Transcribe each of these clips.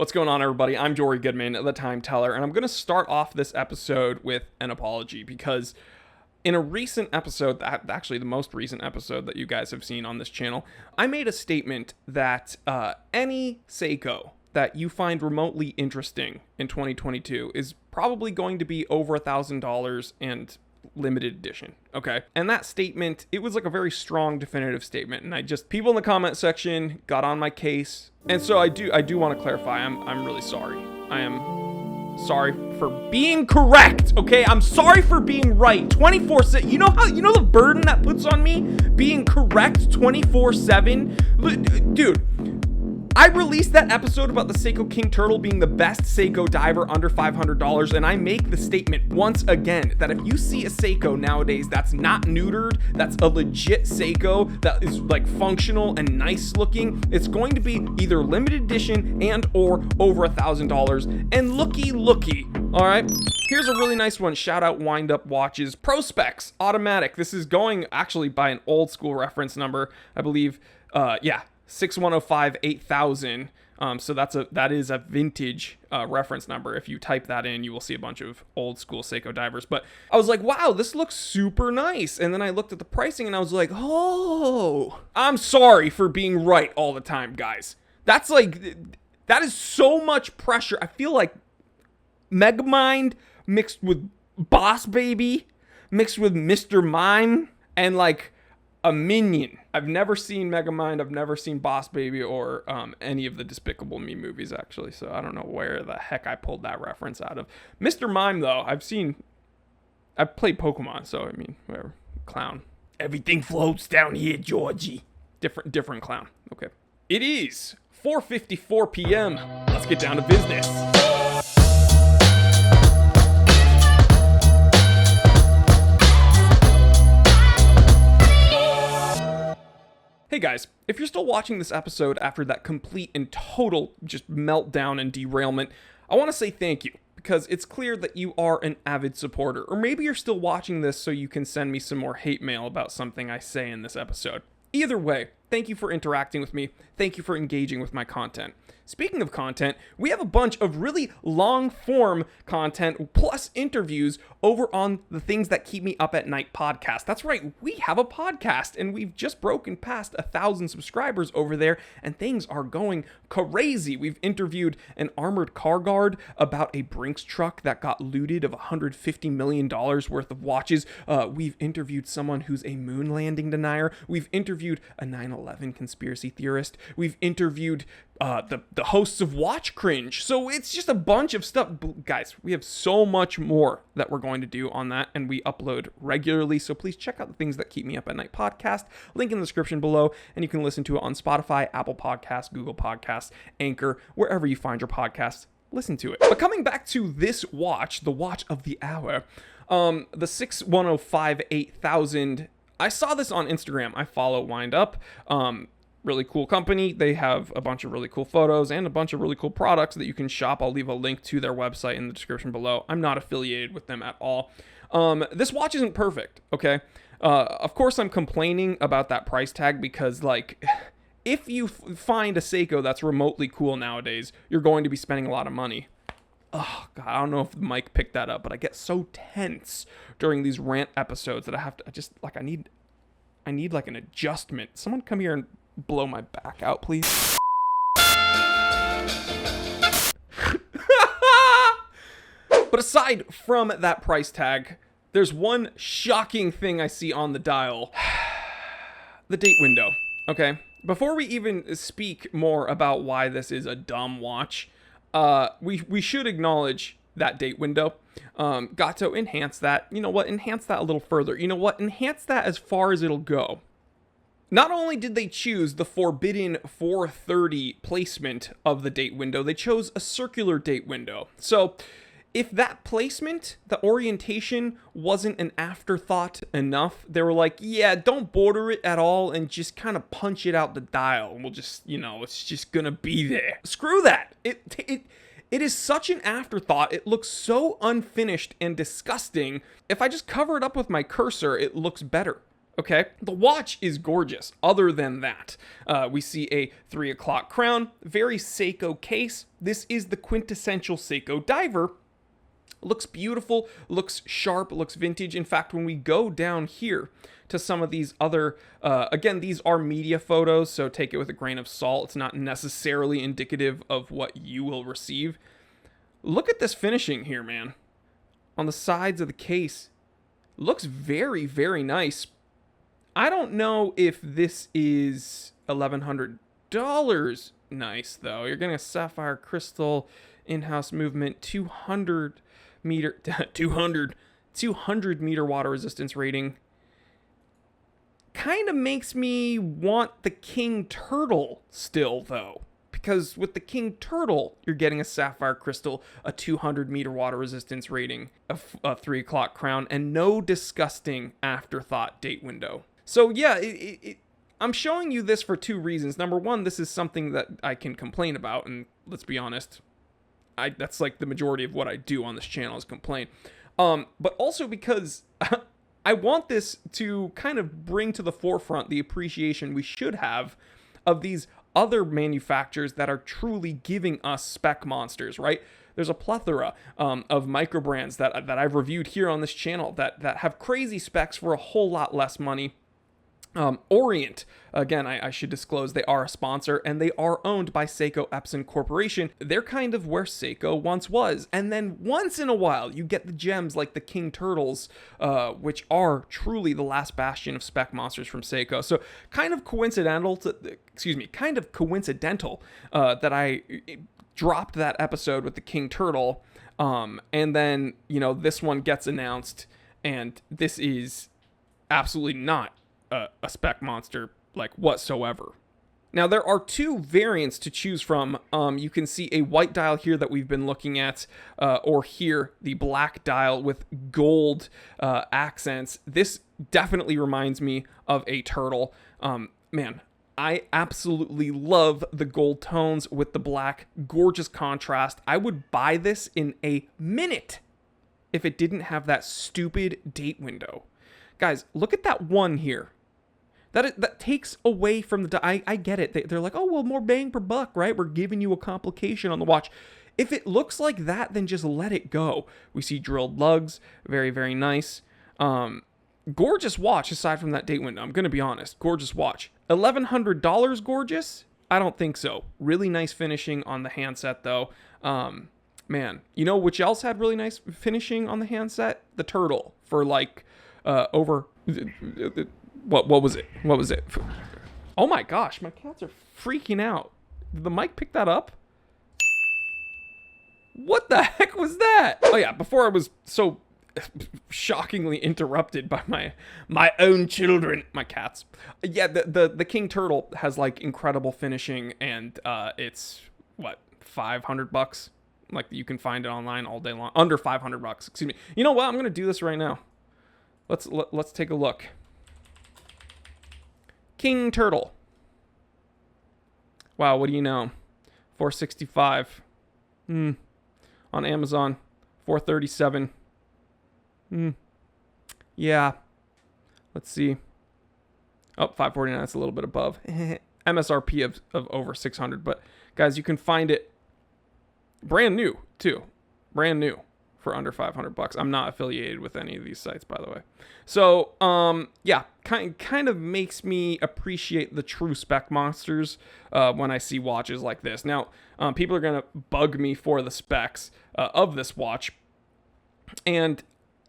What's going on, everybody? I'm Jory Goodman, the Time Teller, and I'm going to start off this episode with an apology because in a recent episode, actually the most recent episode that you guys have seen on this channel, I made a statement that any Seiko that you find remotely interesting in 2022 is probably going to be over $1,000 and limited edition. Okay. And that statement, it was like a very strong definitive statement. And people in the comment section got on my case. And so I do want to clarify. I'm really sorry. I am sorry for being correct. Okay. I'm sorry for being right. 24/7. You know the burden that puts on me being correct 24/7. Dude. I released that episode about the Seiko King Turtle being the best Seiko diver under $500, and I make the statement once again that if you see a Seiko nowadays that's not neutered, that's a legit Seiko that is like functional and nice looking, it's going to be either limited edition and or over $1,000. And looky, all right? Here's a really nice one. Shoutout wind-up watches. Pro Specs automatic. This is going actually by an old school reference number, I believe. 6105 8000. So that is a vintage reference number. If you type that in, you will see a bunch of old school Seiko divers. But I was like, wow, this looks super nice. And then I looked at the pricing and I was like, oh, I'm sorry for being right all the time, guys. That is so much pressure. I feel like Megamind mixed with Boss Baby mixed with Mr. Mime and like a minion. I've never seen Megamind, I've never seen Boss Baby or any of the Despicable Me movies, actually, so I don't know where the heck I pulled that reference out of. Mr. Mime, though, I've played Pokemon, so I mean, whatever. Clown. Everything floats down here, Georgie. Different clown. Okay. It is 4:54 p.m. Let's get down to business. Hey guys, if you're still watching this episode after that complete and total just meltdown and derailment, I want to say thank you, because it's clear that you are an avid supporter, or maybe you're still watching this so you can send me some more hate mail about something I say in this episode. Either way, thank you for interacting with me, thank you for engaging with my content. Speaking of content, we have a bunch of really long-form content plus interviews over on the Things That Keep Me Up at Night podcast. That's right, we have a podcast, and we've just broken past 1,000 subscribers over there, and things are going crazy. We've interviewed an armored car guard about a Brinks truck that got looted of $150 million worth of watches. We've interviewed someone who's a moon landing denier. We've interviewed a 9/11 conspiracy theorist. We've interviewed the hosts of Watch Cringe. So it's just a bunch of stuff. Guys, we have so much more that we're going to do on that, and we upload regularly. So please check out the Things That Keep Me Up at Night podcast. Link in the description below, and you can listen to it on Spotify, Apple Podcasts, Google Podcasts, Anchor, wherever you find your podcasts. Listen to it. But coming back to this watch, the watch of the hour, the 6105 8000. I saw this on Instagram. I follow Wind Up. Really cool company. They have a bunch of really cool photos and a bunch of really cool products that you can shop. I'll leave a link to their website in the description below. I'm not affiliated with them at all. This watch isn't perfect, okay? Of course, I'm complaining about that price tag because, like, if you find a Seiko that's remotely cool nowadays, you're going to be spending a lot of money. Oh, God, I don't know if Mike picked that up, but I get so tense during these rant episodes that I need like an adjustment. Someone come here and blow my back out, please. But aside from that price tag, there's one shocking thing I see on the dial. The date window, okay? Before we even speak more about why this is a dumb watch, we should acknowledge that date window. Gato, enhance that. You know what? Enhance that a little further. You know what? Enhance that as far as it'll go. Not only did they choose the forbidden 430 placement of the date window, they chose a circular date window. So if that placement, the orientation, wasn't an afterthought enough, they were like, yeah, don't border it at all and just kind of punch it out the dial. We'll just, it's just gonna be there. Screw that. It is such an afterthought. It looks so unfinished and disgusting. If I just cover it up with my cursor, it looks better. Okay, the watch is gorgeous. Other than that, we see a 3 o'clock crown, very Seiko case. This is the quintessential Seiko diver. Looks beautiful, looks sharp, looks vintage. In fact, when we go down here to some of these other, again, these are media photos, so take it with a grain of salt. It's not necessarily indicative of what you will receive. Look at this finishing here, man. On the sides of the case. Looks very, very nice. I don't know if this is $1,100 nice, though. You're getting a sapphire crystal in-house movement, 200 meter water resistance rating. Kind of makes me want the King Turtle still, though. Because with the King Turtle, you're getting a sapphire crystal, a 200-meter water resistance rating, a 3 o'clock crown, and no disgusting afterthought date window. So yeah, I'm showing you this for two reasons. Number one, this is something that I can complain about, and let's be honest, that's like the majority of what I do on this channel is complain. But also because I want this to kind of bring to the forefront the appreciation we should have of these other manufacturers that are truly giving us spec monsters, right? There's a plethora of micro brands that I've reviewed here on this channel that have crazy specs for a whole lot less money. Orient, again, I should disclose they are a sponsor, and they are owned by Seiko Epson Corporation. They're kind of where Seiko once was. And then once in a while, you get the gems like the King Turtles, which are truly the last bastion of spec monsters from Seiko. So kind of coincidental that I dropped that episode with the King Turtle, and then, you know, this one gets announced, and this is absolutely not a spec monster like whatsoever. Now there are two variants to choose from. You can see a white dial here that we've been looking at, or here the black dial with gold accents. This definitely reminds me of a turtle. Man, I absolutely love the gold tones with the black. Gorgeous contrast. I would buy this in a minute if it didn't have that stupid date window. Guys, look at that one here. That takes away from the... I get it. They're like, oh, well, more bang per buck, right? We're giving you a complication on the watch. If it looks like that, then just let it go. We see drilled lugs. Very, very nice. Gorgeous watch aside from that date window. I'm going to be honest. Gorgeous watch. $1,100 gorgeous? I don't think so. Really nice finishing on the handset, though. Man, you know which else had really nice finishing on the handset? The Turtle for like over... What was it? What was it? Oh my gosh, my cats are freaking out. Did the mic pick that up? What the heck was that? Oh yeah, before I was so shockingly interrupted by my own children, my cats. Yeah, the King Turtle has like incredible finishing, and it's what, $500? Like you can find it online all day long. Under $500, excuse me. You know what? I'm gonna do this right now. Let's take a look. King Turtle. Wow, what do you know? $465. On Amazon, $437. Yeah. Let's see. Oh, $549. That's a little bit above. MSRP of over $600. But guys, you can find it brand new too. Brand new. For under $500. I'm not affiliated with any of these sites, by the way. So, yeah, kind of makes me appreciate the true spec monsters when I see watches like this. Now, people are going to bug me for the specs of this watch, and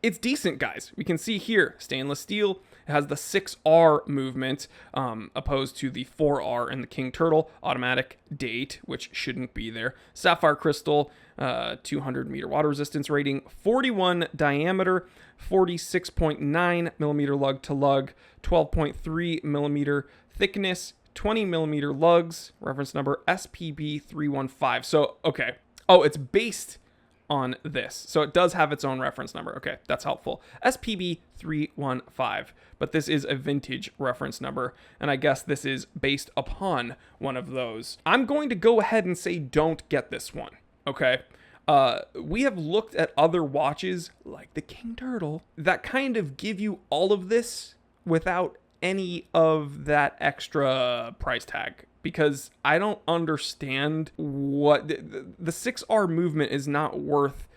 it's decent, guys. We can see here, stainless steel. It has the 6R movement, opposed to the 4R in the King Turtle. Automatic date, which shouldn't be there. Sapphire crystal, 200-meter water resistance rating, 41 diameter, 46.9 millimeter lug to lug, 12.3 millimeter thickness, 20 millimeter lugs, reference number SPB313. So, okay. Oh, it's based on this. So it does have its own reference number. Okay, that's helpful. SPB313, but this is a vintage reference number, and I guess this is based upon one of those. I'm going to go ahead and say don't get this one, okay? We have looked at other watches like the King Turtle that kind of give you all of this without any of that extra price tag, because I don't understand what the 6R movement is not worth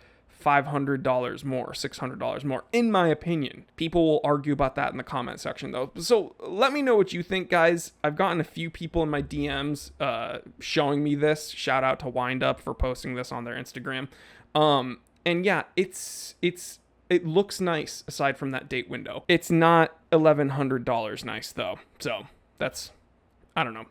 $500 more, $600 more, in my opinion. People will argue about that in the comment section, though. So let me know what you think, guys. I've gotten a few people in my DMs showing me this. Shout out to Wind Up for posting this on their Instagram. And yeah, it looks nice aside from that date window. It's not $1,100 nice, though. So that's, I don't know.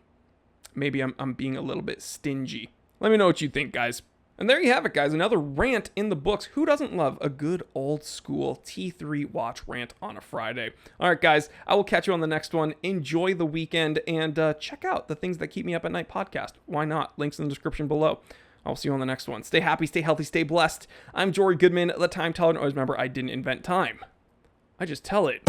Maybe I'm being a little bit stingy. Let me know what you think, guys. And there you have it, guys. Another rant in the books. Who doesn't love a good old school T3 watch rant on a Friday? All right, guys. I will catch you on the next one. Enjoy the weekend and check out the Things That Keep Me Up at Night podcast. Why not? Links in the description below. I'll see you on the next one. Stay happy, stay healthy, stay blessed. I'm Jory Goodman, the Time Teller. And always remember, I didn't invent time. I just tell it.